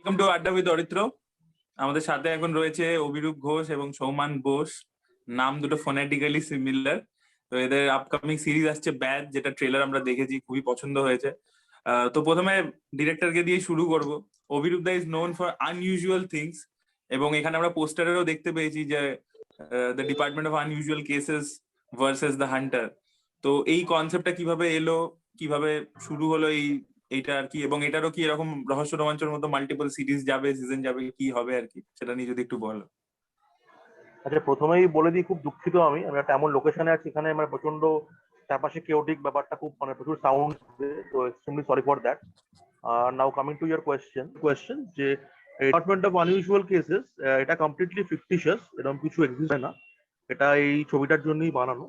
Welcome to আড্ডা with Aritra. আমাদের সাথে এখন রয়েছে অভিরূপ ঘোষ এবং সৌমান বোস। নাম দুটো ফোনেটিক্যালি সিমিলার। তো এদের আপকামিং সিরিজ আসছে ব্যাদ, যেটা ট্রেলার আমরা দেখেছি, খুবই পছন্দ হয়েছে। তো প্রথমে ডিরেক্টরকে দিয়ে শুরু করব। Abhirup da is known for unusual things, এবং এখানে আমরা পোস্টারেও দেখতে পেয়েছি যে the department of unusual cases versus the hunter. তো এই কনসেপ্টটা কিভাবে এলো, কিভাবে শুরু হলো এইটা আর কি, এবং এটারও কি এরকম রহস্য রোমাঞ্চের মতো মাল্টিপল সিরিজ যাবে, সিজন যাবে, কি হবে আর কি, সেটা নিয়ে যদি একটু বলো। আচ্ছা, প্রথমেই বলে দিই, খুব দুঃখিত আমি একটা এমন লোকেশনে আছি, এখানে মানে প্রচন্ড চারপাশে কেওটিক ব্যাপারটা, খুব মানে প্রচুর সাউন্ড, তো extremely sorry for that. Now coming to year question যে ডিপার্টমেন্ট অফ আনইউজুয়াল কেসেস, এটা কমপ্লিটলি ফিকটিশিয়াস, এরকম কিছু এক্সিস্ট হয় না। এটা এই ছবিটার জন্যই বানানো,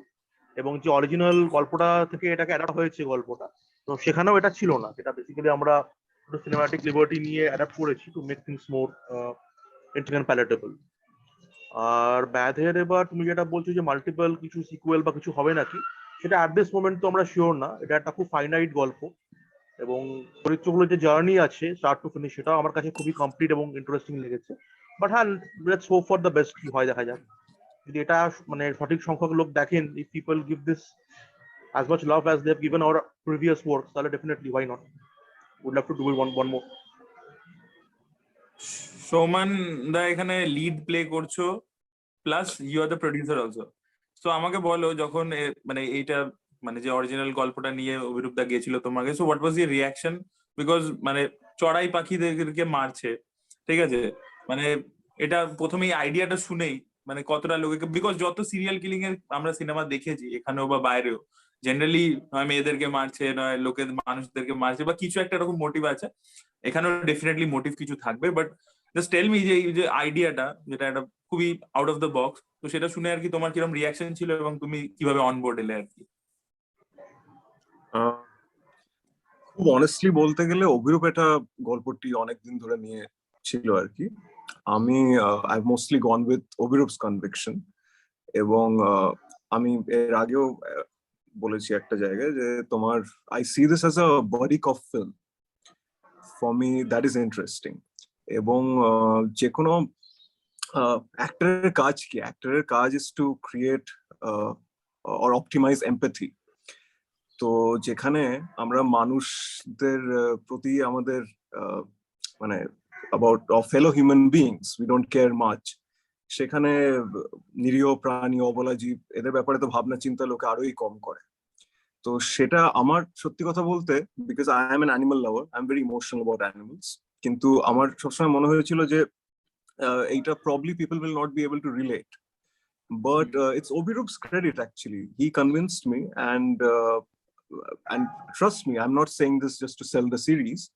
এবং যে অরিজিনাল গল্পটা থেকে এটাকে অ্যাডাপ্ট হয়েছে গল্পটা, তো সেখানেও এটা ছিল না। এটা বেসিক্যালি আমরা একটু সিনেমাটিক লিবার্টি নিয়ে অ্যাডাপ্ট করেছি to make things more interesting and palatable. আর ব্যাধের এবার তুমি যেটা বলছো যে মাল্টিপল কিছু সিকুয়েল বা কিছু হবে নাকি, সেটা অ্যাট দিস মোমেন্ট তো আমরা শিওর না। এটা একটা খুব ফাইনাইট গল্প, এবং চরিত্রগুলোর যে জার্নি আছে স্টার্ট টু ফিনিশ, সেটাও আমার কাছে খুবই কমপ্লিট এবং ইন্টারেস্টিং লেগেছে। বাট হ্যাঁ, let's hope for the best, কি হয় দেখা যাক। যদি এটা মানে সঠিক সংখ্যক লোক দেখেন, if people give this as much love as they have given our previous work, তাহলে definitely why not, would love to do one more. Souman দা এখানে লিড প্লে করছো, plus you are the producer also. তো আমাকে বলো, যখন মানে এইটা মানে যে অরিজিনাল গল্পটা নিয়ে অভিরূপ দা গেছিল তোমাকে, so what was your reaction? Because মানে চড়াই পাখিদেরকে মারছে, ঠিক আছে, মানে এটা প্রথমেই আইডিয়াটা শুনেই মানে কতটা লোকে, বিকজ যত সিরিয়াল কিলিং এর আমরা সিনেমা দেখেছি এখানেও বা বাইরেও, জেনারেলি নয় মেয়েদেরকে মারছে, নয় লোকের মানুষদেরকে মারছে, বা কিছু একটা এরকম মোটিভ আছে। এখানেও ডেফিনেটলি মোটিভ কিছু থাকবে, বাট জাস্ট টেল মি যে এই যে আইডিয়াটা, যেটা একটা খুবই আউট অফ দ্য বক্স, তো সেটা শুনে আর কি তোমার কিরকম রিয়াকশন ছিল, এবং তুমি কিভাবে অন বোর্ড এলে আর কি? খুব অনেস্টলি বলতে গেলে অভিরূপ এটা গল্পটি অনেকদিন ধরে নিয়ে ছিল আর কি। আমি I mostly gone with Abhirup's conviction, এবং আমি এর আগেও বলেছি একটা জায়গায় যে তোমার I see this as a buddy cop film, for me that is interesting. এবং যে কোনো অ্যাক্টরের কাজ কি, অ্যাক্টরের কাজ is to create or optimise empathy. তো যেখানে আমরা মানুষদের প্রতি আমাদের মানে about our fellow human beings we don't care much, সেখানে নিরীহ প্রাণী, অবলা জীব, এদের ব্যাপারে তো ভাবনা চিন্তা লোকে আরোই কম করে। তো সেটা আমার সত্যি কথা বলতে, because I am an animal lover, I am very emotional about animals, কিন্তু আমার সবসময় মনে হয়েছিল যে এইটা probably people will not be able to relate, but it's Obirup's credit actually. He convinced me, and trust me, I'm not saying this just to sell the series.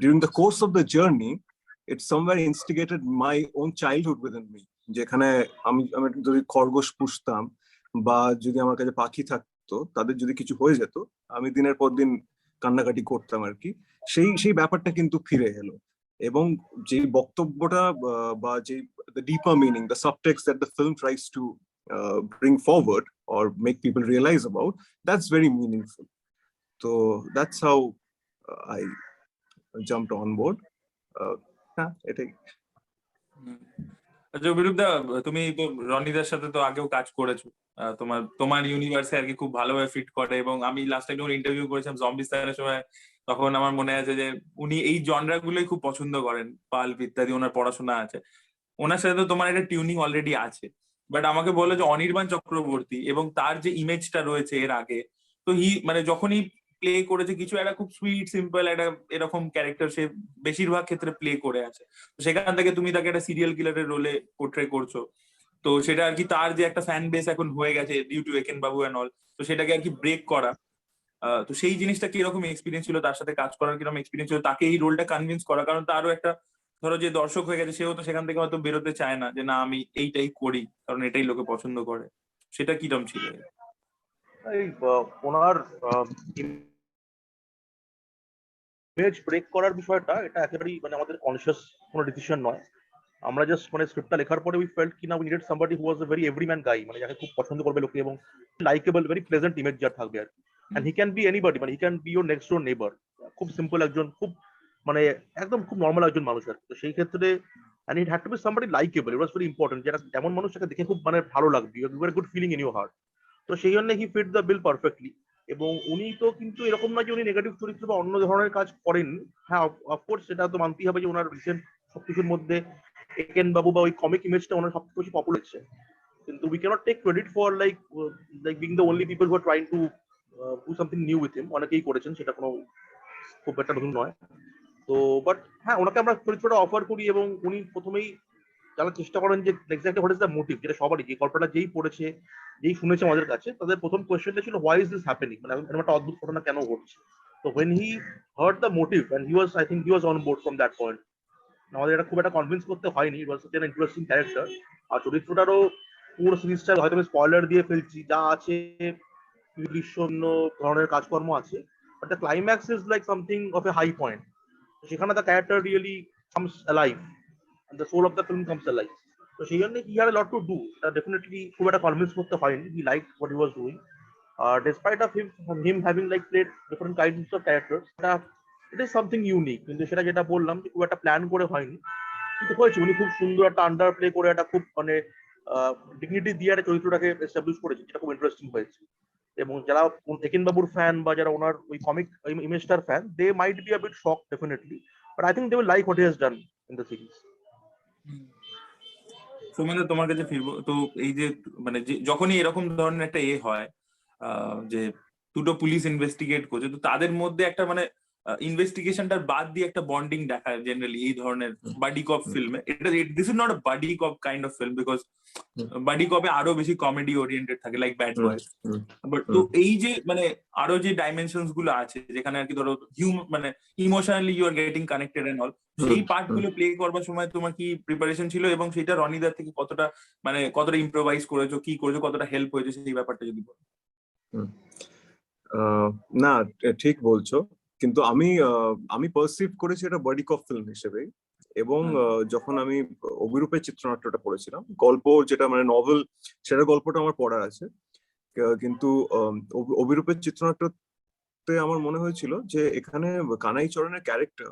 During the course of the journey, it somewhere instigated my own childhood within me. যেখানে আমি যদি খরগোশ পুষতাম বা যদি আমার কাছে পাখি থাকতো, তাদের যদি কিছু হয়ে যেত, আমি দিনের পর দিন কান্নাকাটি করতাম আর কি। সেই ব্যাপারটা কিন্তু ফিরে এলো, এবং যে বক্তব্যটা বা যে the deeper meaning, the subtext that the film tries to bring forward or make people realize about, that's very meaningful. So that's how I jumped on board. এটাই। আচ্ছা অভিরূপ দা, তুমি তো রনিদার সাথে তো আগেও কাজ করেছো, তোমার ইউনিভার্সে আর কি খুব ভালোভাবে ফিট করে, এবং আমি লাস্ট টাইম যখন ইন্টারভিউ করেছিলাম জম্বিস্তানের সময়, তখন আমার মনে আছে যে উনি এই জনরা গুলোই খুব পছন্দ করেন, পাল্প ইত্যাদি, ওনার পড়াশোনা আছে, ওনার সাথে তো তোমার একটা টিউনিং অলরেডি আছে। বাট আমাকে বললো যে অনির্বাণ চক্রবর্তী এবং তার যে ইমেজটা রয়েছে এর আগে, তো মানে যখনই প্লে করেছে কিছু একটা খুব সুইট সিম্পল একটা এরকম ক্যারেক্টার সে বেশিরভাগ ক্ষেত্রে প্লে করে আছে, তো সেখান থেকে তুমি তাকে একটা সিরিয়াল কিলারের রোলে পোর্ট্রে করছো, তো সেটা আর কি তার যে একটা ফ্যান বেস এখন হয়ে গেছে due to Eken Babu and all, তো সেটাকে আর কি ব্রেক করা, তো সেই জিনিসটা কিরকম এক্সপিরিয়েন্স ছিল, তার সাথে কাজ করার কিরকম এক্সপিরিয়েন্স ছিল, তাকে এই রোলটা কনভিন্স করা, কারণ তারও একটা ধরো যে দর্শক হয়ে গেছে, সেও তো সেখান থেকে হয়তো বেরোতে চায় না যে না আমি এইটাই করি কারণ এটাই লোকে পছন্দ করে, সেটা কিরকম ছিল? এই ওনার ইমেজ ব্রেক করার বিষয়টা, এটা একেবারেই মানে আমাদের কনসিয়াস কোনো ডিসিশন নয়। আমরা জাস্ট মানে স্ক্রিপ্টটা লেখার পরে উই ফেল্ট কি না we needed somebody who was a very everyman guy, মানে যাকে খুব পছন্দ করবে লোকে, এবং লাইকেবল, ভেরি প্লেজেন্ট ইমেজ যার থাকবে আর কি। And he can be anybody, মানে he can be your next door neighbour, খুব সিম্পল একজন, খুব মানে একদম খুব নর্মাল একজন মানুষ আর কি। তো সেই ক্ষেত্রে and it had to be somebody likable, it was very important, যেটা যেমন মানুষটাকে দেখে খুব মানে ভালো লাগবে, you got a good feeling in your heart। তো সেই জন্য হি ফিট দ্য বিল পারফেক্টলি। এবং উনি তো কিন্তু এরকম না যে উনি নেগেটিভ চরিত্র বা অন্য ধরনের কাজ করেন। হ্যাঁ, অফকোর্স সেটা তো মানতেই হবে যে ওনার রিসেন্ট সবকিছুর মধ্যে একেন বাবু বা ওই কমিক ইমেজটা ওনার সবচেয়ে বেশি পপুলার হচ্ছে। কিন্তু we cannot take credit for like being the only people who are trying to do something new with him। অনেকেই করেছেন, সেটা কোনো খুব একটা নতুন নয়। তো বাট হ্যাঁ, ওনাকে আমরা চরিত্রটা অফার করি এবং উনি প্রথমেই যারা চেষ্টা করেন যে exactly what is the motive, যেটা সবারই, যে গল্পটা যেই পড়েছে যেই শুনেছে আমাদের কাছে, তাদের প্রথম কোয়েশ্চেনটা ছিল হোয়াই ইজ দিস হ্যাপেনিং, মানে এরকম একটা অদ্ভুত ঘটনা কেন ঘটছে। তো when he heard the motive and I think he was on board from that point। আমাদের এটা খুব একটা কনভিন্স করতে হয়নি, it was such an interesting character. আর চরিত্রটারও পুরো সিরিজটা হয়তো আমি স্পয়লার দিয়ে ফেলছি, যা আছে দৃশ্যন্য ধরনের কাজকর্ম আছে, but the climax is like something of a high point. সেখানে the character really comes alive and the soul of the film comes alive। তো সেই জন্য he had a lot to do, definitely খুব একটা কনভিন্স করতে হয়নি, he liked what he was doing। Despite of him having like played different kinds of characters, it is something unique। কিন্তু সেটা যেটা বললাম যে খুব একটা প্ল্যান করে হয়নি, কিন্তু হয়েছে। উনি খুব সুন্দর একটা আন্ডার প্লে করে একটা খুব মানে ডিগনিটি দিয়ে একটা চরিত্রটাকে এস্টাবলিশ করেছে, যেটা খুব ইন্টারেস্টিং হয়েছে। এবং যারা একেন বাবুর ফ্যান বা যারা ওনার ওই কমিক ইমেজটার fan, they might be a bit shock definitely, but I think they will like what he has done in the series. Soumendra, তোমার কাছে ফিরবো। তো এই যে মানে যখনই এরকম ধরনের একটা হয় যে দুটো পুলিশ ইনভেস্টিগেট করছে, তো তাদের মধ্যে একটা মানে ইনভেস্টিগেশনটার বাদ দিয়ে একটা বন্ডিং দেখায় জেনারেলি এই ধরনের বাডি কপ ফিল্মে। এটা this is not a buddy cop kind of film, because buddy কপে আরো বেশি কমেডি ওরিয়েন্টেড থাকে, লাইক ব্যাড বয়েজ। বাট তো এই যে মানে আরো যে ডাইমেনশনস গুলো আছে যেখানে আর কি ধরো মানে emotionally you are getting connected and all, সেই পার্ট গুলো প্লে করবার সময় তোমার কি প্রিপারেশন ছিল, এবং সেটা রনিদার থেকে কতটা মানে কতটা ইম্প্রোভাইজ করেছো, কি করেছো, কতটা হেল্প হয়েছে সেই ব্যাপারটা যদি বলো। না, ঠিক বলছো, কিন্তু আমি পারসিভ করেছি এটা বডি কপ ফিল্ম হিসেবেই। এবং যখন আমি অভিরূপের চিত্রনাট্যটা পড়েছিলাম, গল্প যেটা মানে নভেল, সেটা গল্পটা আমার পড়া আছে, কিন্তু অভিরূপের চিত্রনাট্যতে আমার মনে হয়েছিল যে এখানে কানাই চরণের character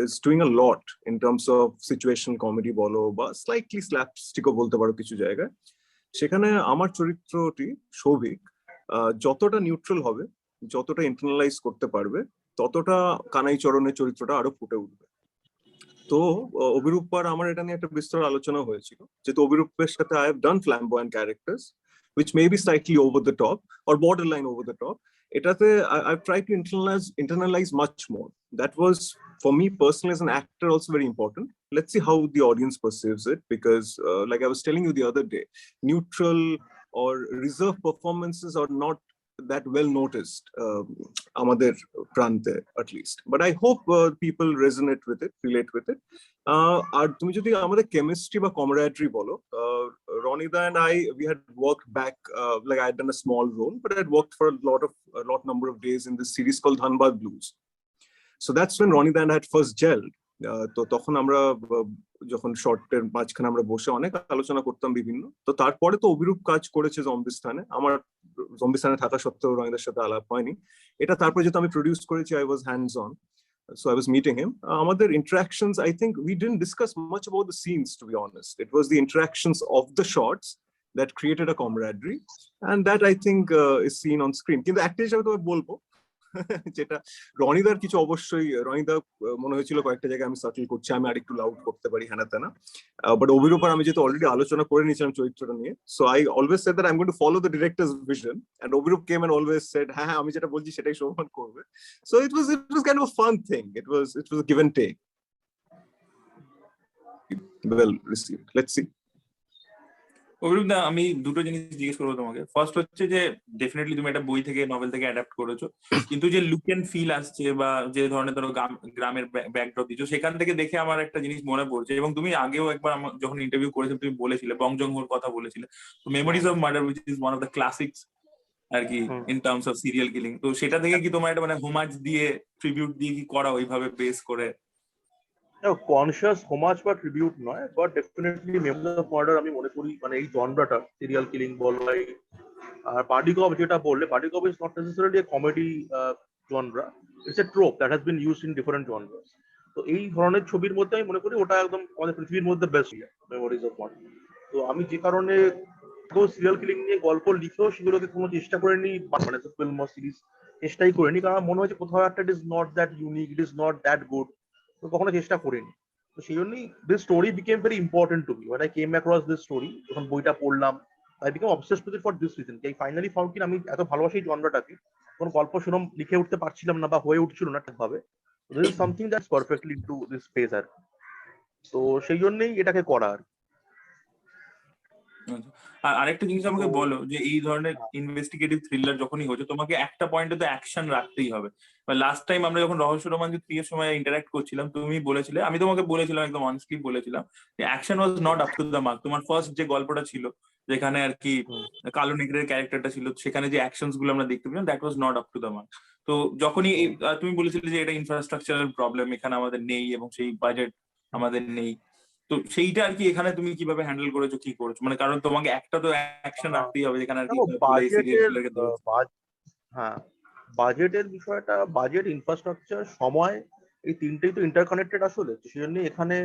is doing a lot in terms of situational comedy বলো বা slightly slapstick ও বলতে পারো কিছু জায়গায়। সেখানে আমার চরিত্রটি সৌভিক যতটা নিউট্রাল হবে, যতটা ইন্টারনালাইজ করতে পারবে, ততটা কানাই চরণের চরিত্রটা আরো ফুটে উঠবে। তো অভিরূপ আর আমার এটা নিয়ে একটা বিস্তর আলোচনা হয়েছিল, যেহেতু অভিরূপের সাথে I have done flamboyant characters which may be slightly over the top or borderline over the top, এটাতে I've tried to internalize much more. That was for me personally as an actor also very important. Let's see how the audience perceives it, because like I was telling you the other day, neutral or reserved performances are not that well noticed amader prante at least, but I hope people resonate with it, relate with it। আর তুমি যদি আমাদের chemistry বা camaraderie বলো, Ronida and I, we had worked back, like I had done a small role, but I had worked for a lot number of days in this series called Dhanbad Blues। So that's when Ronida and I had first gelled। তো তখন আমরা যখন শর্টের মাঝখানে আমরা বসে অনেক আলোচনা করতাম বিভিন্ন, তো তারপরে তো অভিরূপ কাজ করেছে জম্বিস্তানে। আমার জম্বিস্তানে থাকা সত্ত্বেও রনিদার সাথে আলাপ হয়নি। এটা তারপরে যেহেতু আমি প্রডিউস করেছি, I was hands on, so I was meeting him। আমাদের interactions, I think we didn't discuss much about the scenes, to be honest. It was the interactions of the shots that created a camaraderie, and that I think is seen on screen। কিন্তু একটা হিসাবে তোমায় বলবো যেটা রনিদার কিছু অবশ্যই, রনিদা মনে হয়েছিল কয়েকটা জায়গায় আমি সাটল করছি, আমি আরেকটু লাউড করতে পারি হ্যানা তেনা, বাট অভিরূপ আর আমি যেহেতু অলরেডি আলোচনা করে নিয়েছিলাম চরিত্রটা নিয়ে, so I always said that I am going to follow the director's vision, and Abhirup came and always said হ্যাঁ হ্যাঁ আমি যেটা বলছি সেটাই সৌমান করবে। So it was kind of a fun thing, it was a give and take, well received। Let's see। Abhirup da, আমি দুটো জিনিস জিজ্ঞেস করবো তোমাকে। ফার্স্ট হচ্ছে যে ডেফিনেটলি তুমি একটা বই থেকে, নভেল থেকে অ্যাডাপ্ট করেছো, কিন্তু যে লুক এন্ড ফিল আসছে বা যে ধরনের ধরো গ্রামের ব্যাকড্রপ দিচ্ছ, সেখান থেকে দেখে আমার একটা জিনিস মনে পড়ছে, এবং তুমি আগেও একবার যখন ইন্টারভিউ করেছিলে তুমি বলেছিলে বংজং-হোর কথা বলেছিলে। তো Memories of Murder, which is one of the classics আর কি in terms of serial killing, তো সেটা থেকে কি তোমার একটা মানে হোমাজ দিয়ে, ট্রিবিউট দিয়ে কি করা ওইভাবে বেস করে? কনসিয়াস হোমাজ বা ট্রিবিউট নয়, but definitely memories of murder আমি মনে করি মানে এই জনরাটা সিরিয়াল কিলিং বল, আর বাডি কপ যেটা বললে, buddy cop is not necessarily a comedy genre, it's a trope that has been used in different genres. তো এই ধরনের ছবির মধ্যে আমি মনে করি ওটা একদম আমাদের পৃথিবীর মধ্যে বেস্ট মেমোরিজ অফ ওয়ান। তো আমি যে কারণে সিরিয়াল কিলিং নিয়ে গল্প লিখেও সেগুলোকে কোনো চেষ্টা করিনি, মানে ফিল্ম সিরিজ চেষ্টাই করিনি, কারণ মনে হয়েছে কোথাও একটা it is not that unique, it is not that good, তো কখনো চেষ্টা করিনি। তো সেই জন্যই this story became very important to me, when I came across this story, যখন বইটা পড়লাম I became obsessed with it for this reason. I finally found কি আমি এত ভালোবাসি এই জনরাটাকে, কোন গল্প শুনে লিখে উঠতে পারছিলাম না বা হয়ে উঠছিল না ঠিকভাবে, this is something that's perfectly into this space আর। তো সেই জন্যই এটাকে করা আর। আর আরেকটা জিনিস আমাকে বলো, যে এই ধরনের ইনভেস্টিগেটিভ থ্রিলার যখনই হচ্ছে তোমাকে একটা পয়েন্টে তো অ্যাকশন রাখতেই হবে। লাস্ট টাইম আমরা যখন রহস্য রোমাঞ্চ 3 এর সময় ইন্টারঅ্যাক্ট করছিলাম, তুমি বলেছিলে, আমি তোমাকে বলেছিলাম একদম অনেস্টলি বলেছিলাম যে action was not up to the mark. তোমার ফার্স্ট যে গল্পটা ছিল যেখানে আর কি কালো নেগরের ক্যারেক্টারটা ছিল, সেখানে যে অ্যাকশনস গুলো আমরা দেখতে পেলাম that was not up to the mark. তো যখনই তুমি বলেছিলে যে এটা ইনফ্রাস্ট্রাকচারাল প্রবলেম এখানে আমাদের নেই এবং সেই বাজেট আমাদের নেই, তো সেইটা আর কি এখানে তুমি কিভাবে হ্যান্ডেল করেছো, কি করেছো? মানে কারণ তোমাকে একটা তো অ্যাকশন রাখতেই হবে যেখানে আর কি বাজেটের, হ্যাঁ বাজেটের বিষয়টা, বাজেট, ইনফ্রাস্ট্রাকচার, সময়, এই তিনটেই তো ইন্টারকানেক্টেড আসলে। সেই জন্য এখানে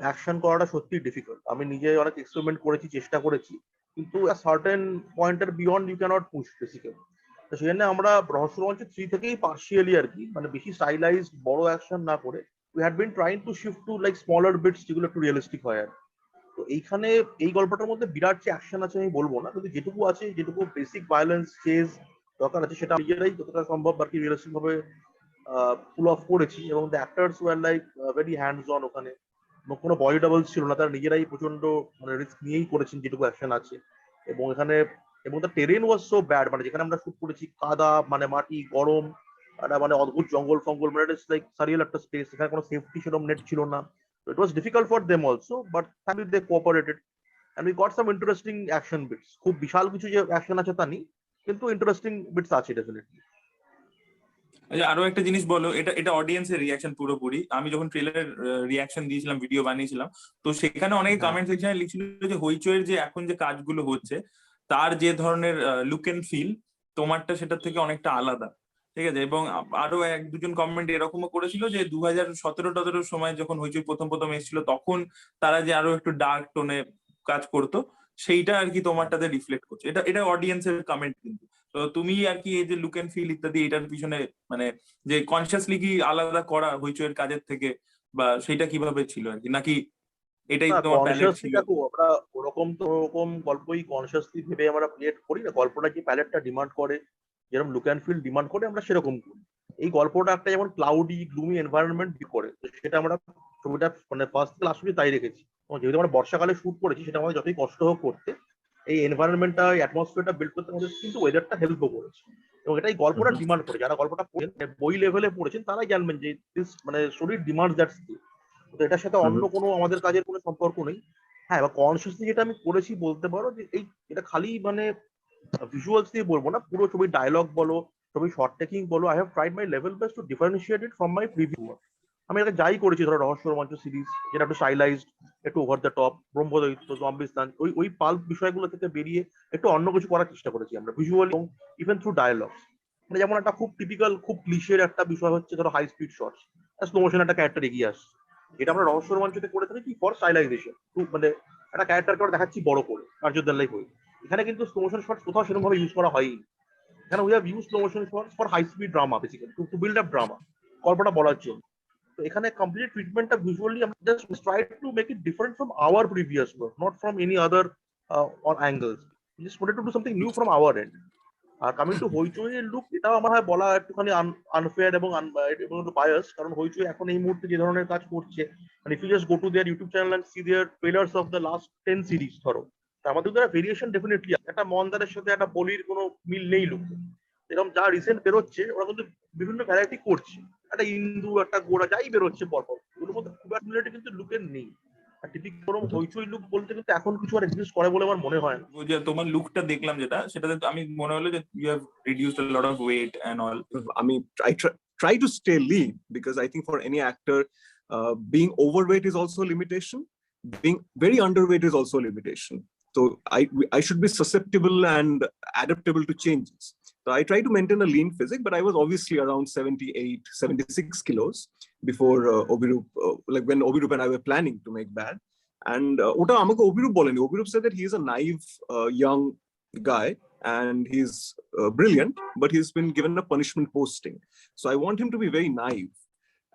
অ্যাকশন করাটা সত্যি ডিফিকাল্ট। আমি নিজে অনেক এক্সপেরিমেন্ট করেছি, চেষ্টা করেছি, কিন্তু সার্টেন পয়েন্টের beyond you can't push basically. তো সেই জন্য আমরা রহস্য রোমাঞ্চ 3 থেকেই পার্শিয়ালি আর কি, মানে বেশি স্টাইলাইজড বড় অ্যাকশন না করে we had been trying to shift to like smaller bits, যেগুলো একটু রিয়েলিস্টিক হয় আর। তো এইখানে এই গল্পটার মধ্যে বিরাট যে অ্যাকশন আছে আমি বলবো না, কিন্তু যেটুকু আছে, যেটুকু বেসিক ভায়োলেন্স চেজ দরকার আছে, সেটা নিজেরাই যতটা সম্ভব আর কি রিয়েলিস্টিক ভাবে পুল অফ করেছি। এবং the actors were like very hands on, ওখানে কোনো বডি ডাবলস ছিল না, তারা নিজেরাই প্রচন্ড মানে রিস্ক নিয়েই করেছেন যেটুকু অ্যাকশন আছে। এবং এখানে এবং the terrain was so bad, মানে যেখানে আমরা শুট করেছি কাদা, মানে মাটি, গরম, একটা মানে অদ্ভুত জঙ্গল ফঙ্গল, মানে ইটস লাইক সারিয়াল একটা স্পেস, এখানে কোনো সেফটি সেরকম নেট ছিল না। It was difficult for them also, but thankfully they cooperated and we got some interesting action bits. খুব বিশাল কিছু যে অ্যাকশন আছে তা নেই, কিন্তু ইন্টারেস্টিং বিটস আছে ডেফিনেটলি। আচ্ছা, আরো একটা জিনিস বলো, এটা এটা অডিয়েন্সের রিয়াকশন পুরোপুরি। আমি যখন ট্রেলারের রিয়াকশন দিয়েছিলাম, ভিডিও বানিয়েছিলাম, তো সেখানে অনেকে কমেন্ট সেকশনে লিখছিল যে হইচইয়ের যে এখন যে কাজগুলো হচ্ছে তার যে ধরনের লুক এন্ড ফিল, তোমারটা সেটার থেকে অনেকটা আলাদা, ঠিক আছে? এবং আরো এক দুজন কমেন্ট এরকমও করেছিল যে 2017-18 সময় যখন হইচই প্রথম প্রথম এসেছিল তখন তারা যে আরো একটু ডার্ক টোনে কাজ করতো, সেইটা আর কি তোমারটাতে রিফ্লেক্ট করছে। এটা এটা অডিয়েন্সের কমেন্ট কিন্তু। তো তুমি আর কি এই যে লুক এন্ড ফিল ইত্যাদি, এটার পিছনে মানে যে কনসিয়াসলি কি আলাদা করা হইচইয়ের কাজের থেকে, বা সেটা কিভাবে ছিল আর কি, নাকি এটাই তোমার প্যালেট কনসিয়াসলি ছিল? দেখো, আমরা ওরকম তো ওরকম গল্পই কনসিয়াসলি ভেবে আমরা ক্রিয়েট করি না। গল্পটা যে প্যালেটটা ডিমান্ড করে, যেরকম লুক অ্যান্ড ফিল ডিমান্ড করে, আমরা সেরকম করি। এই গল্পটা একটা যেমন ক্লাউডি গ্লুমি এনভায়রনমেন্ট করে, তো সেটা আমরা ছবিটা মানে ফার্স্ট থেকে লাস্ট অবধি তাই রেখেছি। এবং যেহেতু আমরা বর্ষাকালে শুট করেছি, সেটা আমাদের যতই কষ্ট হোক করতে, এই এনভায়রনমেন্টটা, অ্যাটমসফিয়ারটা বিল্ড করতে আমাদের কিন্তু ওয়েদারটা হেল্পও করেছে। এবং এটাই গল্পটা ডিমান্ড করে। যারা গল্পটা পড়েছেন, বই লেভেলে পড়েছেন, তারাই জানবেন যে মানে স্টোরি ডিমান্ড দ্যাট স্কিল। তো এটার সাথে অন্য কোনো আমাদের কাজের কোনো সম্পর্ক নেই। হ্যাঁ, এবার কনসিয়াসলি যেটা আমি করেছি বলতে পারো যে এই এটা খালি মানে ভিজুয়ালস দিয়ে বলবো না, পুরো ছবির ডায়লগ বলো, ছবির শর্ট টেকিং বলো, I have tried my level best to differentiate it from my preview work. আমি এটা যাই করেছি, ধরো রহস্য রোমাঞ্চ সিরিজ, যেটা একটু স্টাইলাইজড, একটু ওভার দ্য টপ, ব্রহ্মদৈত্য, জম্বিস্তান, ওই ওই পাল্প বিষয়গুলো থেকে বেরিয়ে একটু অন্য কিছু করার চেষ্টা করেছি আমরা ভিজুয়ালি এবং ইভেন থ্রু ডায়লগস। মানে যেমন একটা খুব টিপিক্যাল, খুব ক্লিশের একটা বিষয় হচ্ছে ধরো high speed shots, slow motion একটা ক্যারেক্টার এগিয়ে আসছে, এটা আমরা রহস্য রোমাঞ্চতে করে থাকি কি ফর স্টাইলাইজেশন, মানে একটা ক্যারেক্টারকে আমরা দেখাচ্ছি বড় করে কার্যদাল্লাই হয়ে। এখানে কিন্তু স্লো মোশন শটস কোথাও সেরকম ভাবে ইউজ করা হয়নি। এখানে we have use slow motion shots for high speed drama, basically to build up drama, গল্পটা বলার জন্য। তো এখানে কমপ্লিট ট্রিটমেন্টটা ভিজুয়ালি আমরা just try to make it different from our previous work, not from any other or angles. Just wanted to do something new from our end. আর coming to Hoichoi এর look, এটাও আমার হয় বলা একটুখানি আনফেয়ার এবং বায়াস, কারণ হইচই এখন এই মুহূর্তে যে ধরনের কাজ করছে, মানে if you just go to their YouTube channel and see their trailers of the last 10 series, ধরো তার মধ্যে একটা ভেরিয়েশন ডেফিনেটলি, একটা মন্দারের সাথে একটা বলির কোনো মিল নেই লুক। এরকম যা রিসেন্ট বেরোচ্ছে ওরা কিন্তু বিভিন্ন ভ্যারাইটি করছে, একটা ইন্দু, একটা গোড়া, যাই বেরোচ্ছে পরপর, ওগুলোর মধ্যে খুব একটা কিন্তু লুকের নেই। আর টিপিক্যাল হইচই লুক বলতে কিন্তু এখন কিছু আর এক্সিস্ট করে বলে আমার মনে হয় না। যে তোমার লুকটা দেখলাম যেটা, সেটাতে আমি মনে হলো যে you have reduced a lot of weight and all. I mean, I try to stay lean because I think for any actor, being overweight is also a limitation. Being very underweight is also a limitation. So I should be susceptible and adaptable to changes. So I try to maintain a lean physique, but I was obviously around 78, 76 kilos before Abhirup, like when Abhirup and I were planning to make Byadh. And ota amake Abhirup boleni. Abhirup said that he is a naive young guy and he's brilliant, but he's been given a punishment posting. So I want him to be very naive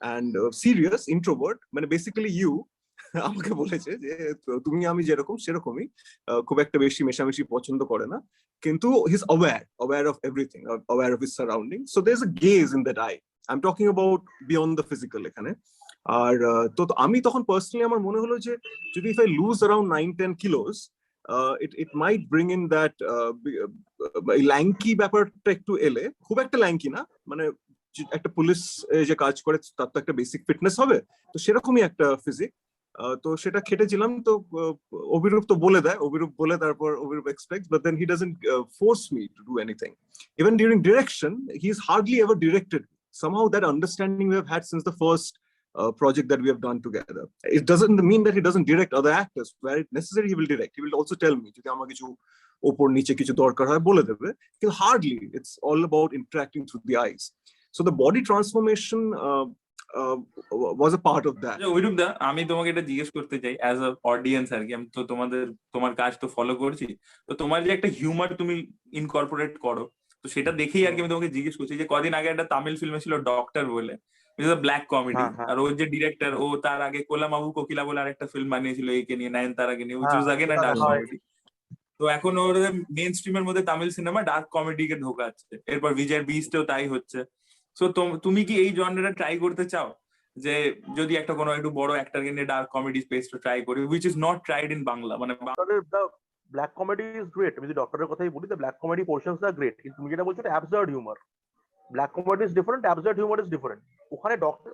and serious, introvert. মানে basically you আমাকে বলেছে যে তুমি আমি যেরকম সেরকমই, খুব একটা বেশি মেশামেশি পছন্দ করে না, কিন্তু he's aware of everything, aware of his surroundings. So there's a gaze in that eye. I'm talking about beyond the physical এখানে। আর তো আমি তখন পার্সোনালি আমার মনে হলো যে যদি if I lose around 9-10 kilos, it might bring in that lanky ব্যাপারটা একটু এলে, খুব একটা lanky না, মানে একটা পুলিশ যে কাজ করে তার তো একটা বেসিক ফিটনেস হবে, তো সেরকমই একটা ফিজিক। তো সেটা খেটেছিলাম। তো অভিরূপ তো বলে দেয়, অভিরূপ বলে তারপর Abhirup expects, but then he doesn't force me to do anything. Even during direction he is hardly ever directed. Somehow that understanding we have had since the first project that we have done together. It doesn't mean that he doesn't direct other actors. Where it's necessary, he will direct. He will also tell me, যদি আমার কিছু ওপর নিচে কিছু দরকার হয় বলে দেবে, কিন্তু hardly. It's all about interacting through the eyes. So the body transformation was a part of that. Abhirup da, আমি তোমাকে এটা জিজ্ঞেস করতে চাই অ্যাজ আ অডিয়েন্স আর কি। আমি তো তোমার কাজ তো ফলো করছি, তো তোমার যে একটা হিউমার তুমি ইনকর্পোরেট করো, তো সেটা দেখেই আর কি আমি তোমাকে জিজ্ঞেস করছি যে কদিন আগে একটা তামিল ফিল্মে ছিল ডক্টর বলে, ব্ল্যাক কমেডি, আর ওর যে ডিরেক্টর ও তার আগে কোলামাবু কোকিলা বলে আরেকটা ফিল্ম বানিয়েছিল একে নিয়ে, নয়নতারাকে নিয়ে, which was again a dark comedy. তো এখন ওর মেইন স্ট্রিমের মধ্যে তামিল সিনেমা ডার্ক কমেডি কে ঢোকাচ্ছে, এরপর বিজয়ের বিস্টেও তাই হচ্ছে। সো তুমি কি এই জনরাটা ট্রাই করতে চাও যে যদি একটা কোনো একটু বড় অ্যাক্টরকে নিয়ে ডার্ক কমেডি স্পেসটা ট্রাই করি, which is not tried in Bangla? মানে ব্ল্যাক কমেডি ইজ গ্রেট। আমি যদি ডক্টরের কথাই বলি, the black comedy portions are great, কিন্তু তুমি যেটা বলছো এটা absurd humour. Black comedy is different, absurd humour is different. ওখানে doctor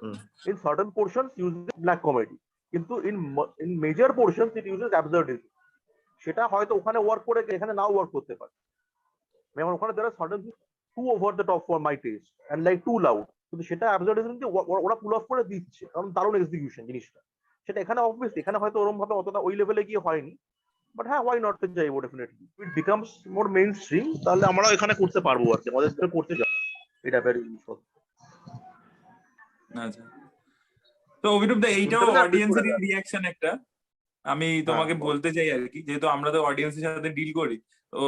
in certain portions uses black comedy, কিন্তু in major portions it uses absurdism. সেটা হয়তো ওখানে ওয়ার্ক করে এখানে নাও ওয়ার্ক করতে পারে। যেমন ওখানে there are certain too over the top for my taste and like too loud, কিন্তু সেটা অ্যাবসার্ডিজম যে ওরা পুল অফ করে দিচ্ছে, কারণ দারুণ এক্সিকিউশন জিনিসটা। সেটা এখানে অবভিয়াসলি এখানে হয়তো ওরকম ভাবে অতটা ওই লেভেলে গিয়ে হয়নি, বাট হ্যাঁ, ওয়াই নট যাইবো definitely. It becomes more main stream, তাহলে আমরা এখানে করতে পারবো আর কি, আমাদের সাথে করতে যাবো এটা ভেরি ইম্পর্টেন্ট। আচ্ছা, তো অভিরূপ দা এইটাও অডিয়েন্সের রিঅ্যাকশন একটা আমি তোমাকে বলতে চাই আর কি, যেহেতু আমরা তো অডিয়েন্সের সাথে ডিল করি, তো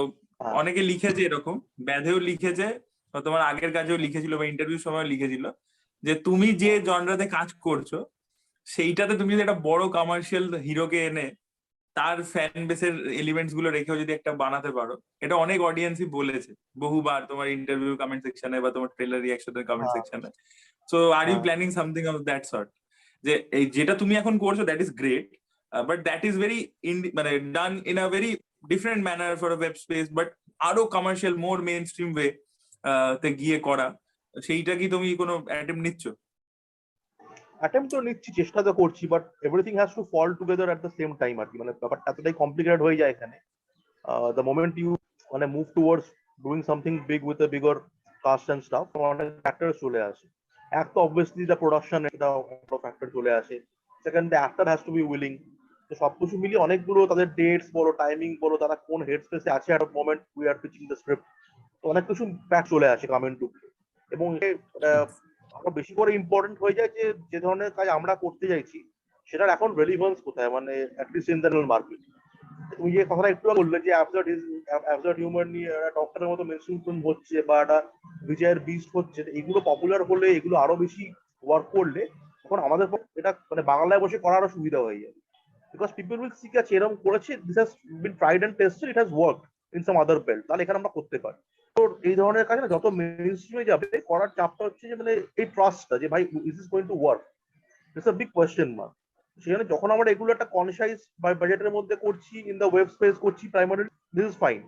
অনেকে লিখেছে এরকম, ব্যাধেও লিখেছে, তোমার আগের কাজেও লিখেছিল বা ইন্টারভিউ সময় লিখেছিল যে তুমি যে জনরাতে কাজ করছো সেইটাতে তুমি যদি একটা বড় কমার্শিয়াল হিরোকে এনে তার ফ্যান বেসের এলিমেন্টস গুলো রেখেও যদি একটা বানাতে পারো, এটা অনেক অডিয়েন্সই বলেছে বহুবার তোমার ইন্টারভিউ কমেন্ট সেকশনে বা তোমার ট্রেলার রিঅ্যাকশনের কমেন্ট সেকশনে। So are you planning something of that sort? যে এই যেটা তুমি এখন করছো that is great, but that is very মানে done in a very different manner for a web space, but আরো commercial more mainstream way তে গিয়ে করা, সেইটা কি তুমি কোনো অ্যাটেম্প্ট নিচ্ছ? অ্যাটেম্প্ট তো নিচ্ছি, চেষ্টা তো করছি, but everything has to fall together at the same time আর কি। মানে ব্যাপারটা এতটাই কমপ্লিকেটেড হয়ে যায় এখানে। দ্য মোমেন্ট ইউ মানে move towards doing something big with a bigger cast and stuff, তোমার অনেক ফ্যাক্টর চলে আসে। এক তো অবভিয়াসলি দ্য প্রোডাকশন, একটা ফ্যাক্টর চলে আসে। Second, the actor has to be willing. তো সবকিছু মিলিয়ে অনেকগুলো তাদের ডেটস বলো, টাইমিং বলো, তারা কোন হেড স্পেসে আছে at moment we are pitching the script, তো অনেক কিছু ফ্যাক্ট চলে আসে কামেন্ট টু। এবং আরো বেশি করে ইম্পর্টেন্ট হয়ে যায় যে যে ধরনের কাজ আমরা করতে চাইছি সেটার এখন রেলিভেন্স কোথায়, মানে অ্যাটলিস্ট ইন দ্য মার্কেট। তুমি যে কথাটা একটু বললে যে অ্যাবসার্ড হিউমার নিয়ে ডক্টরের মতো মেনস্ট্রিম হচ্ছে বা একটা বিজয়ের বিস্ট হচ্ছে, এগুলো পপুলার হলে, এগুলো আরো বেশি ওয়ার্ক করলে তখন আমাদের এটা মানে বাংলায় বসে করারও সুবিধা হয়ে যাবে। বিকজ পিপল উইল সি আচ্ছা এরকম করেছে, this has been tried and tested, it has worked in some other belt, তাহলে এখানে আমরা করতে পারি। তো এই ধরনের কাজ না যত মেইনস্ট্রিমে যাবে, করার চাপটা হচ্ছে যে মানে এই ট্রাস্টটা, যে ভাই is is going to work, it's a big question mark. সেখানে যখন আমরা এগুলো একটা কনসাইজ বাজেটের মধ্যে করছি, ইন দ্য ওয়েব স্পেস করছি প্রাইমারিলি, দিস ইজ ফাইন।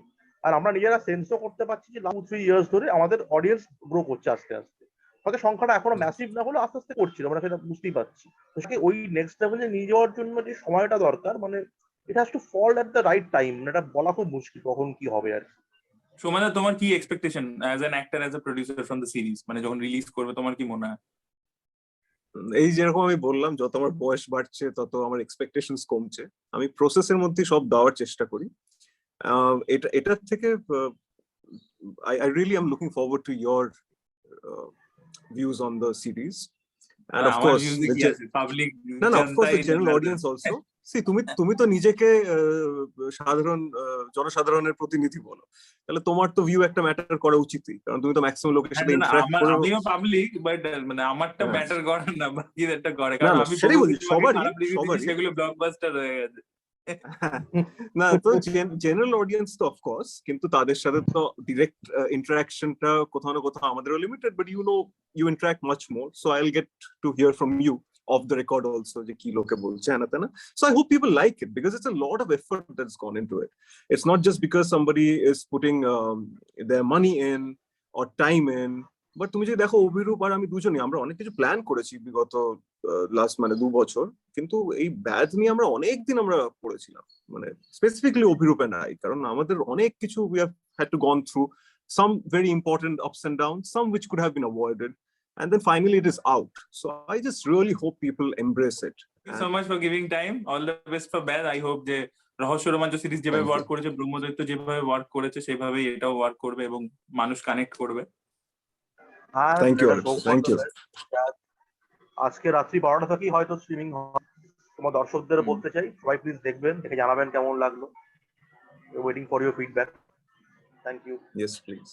আর আমরা নিজেরা সেন্সও করতে পারছি যে 2-3 ইয়ার্স ধরে আমাদের অডিয়েন্স গ্রো করছে আস্তে আস্তে। হয়তো সংখ্যাটা এখনো ম্যাসিভ না হলে আস্তে আস্তে করছিল, আমরা সেটা বুঝতেই পারছি। তো সেটাকে ওই নেক্সট লেভেলে নিয়ে যাওয়ার জন্য যে সময়টা দরকার, মানে it has to fall at the right time. এটা বলা খুব মুশকিল কখন কি হবে আর কি। সোমান, তোমার কি expectation as an actor, as a producer from the series? মানে যখন রিলিজ করবে তোমার কি মনে হয়? এই যেরকম আমি বললাম, যত আমার বয়স বাড়ছে তত আমার এক্সপেকটেশনস কমছে। আমি প্রসেসের মধ্যে সব দেওয়ার চেষ্টা করি। এটার থেকে I really am looking forward to your views on the series. And of আমার course, ভিউজে কি আছে, পাবলিক no, of course, জনতাই the general audience also. See, তুমি তো নিজেকে সাধারণ জনসাধারণের প্রতিনিধি বলো, তাহলে তোমার তো ভিউ একটা ম্যাটার করা উচিতই, কারণ তুমি তো ম্যাক্সিমাম লোকের সাথে ইন্টারঅ্যাক্ট করো। আমিও পাবলিক, বাট মানে আমারটা ম্যাটার করে না, বাকিদেরটা করে, কারণ আমি সেটাই বলছি, সবারই খারাপ রিভিউ দিয়েছি, সেগুলো ব্লকবাস্টার হয়ে গেছে। না তো জেনারেল অডিয়েন্স তো অফকোর্স, কিন্তু তাদের সাথে তো ডিরেক্ট ইন্টারাকশনটা কোথাও না কোথাও আমাদেরও limited, but you interact much more, so I will get to hear from you off the record also যে কি লোকে বলছে না তা না। So I hope people like it because it's a lot of effort that's gone into it. It's not just because somebody is putting their money in or time in, but তুমি যদি দেখো অভিরূপ আর আমি দুজনই আমরা অনেক কিছু প্ল্যান করেছি বিগত লাস্ট মানে 2 বছর, কিন্তু এই ব্যাজ নিয়ে আমরা অনেকদিন আমরা পড়েছিলাম, মানে স্পেসিফিকলি অভিরূপ এন্ড আই, কারণ আমাদের অনেক কিছু we have had to gone through some very important ups and downs, some which could have been avoided, and then finally it is out. So I just really hope people embrace it. Thank you so much for giving time. All the best for Byadh. I hope যে রহস্য রোমাঞ্চ series যেভাবে work করেছে, ব্রহ্মদৈত্য যেভাবে work করেছে, সেভাবেই এটাও work করবে এবং মানুষ কানেক্ট করবে। Thank you, thank you. আজকে রাত্রি 12টা থেকে হয়তো স্ট্রিমিং হয়, তোমার দর্শকদের বলতে চাই সবাই প্লিজ দেখবেন, দেখে জানাবেন কেমন লাগলো। Waiting for your feedback. Thank you. Yes, please.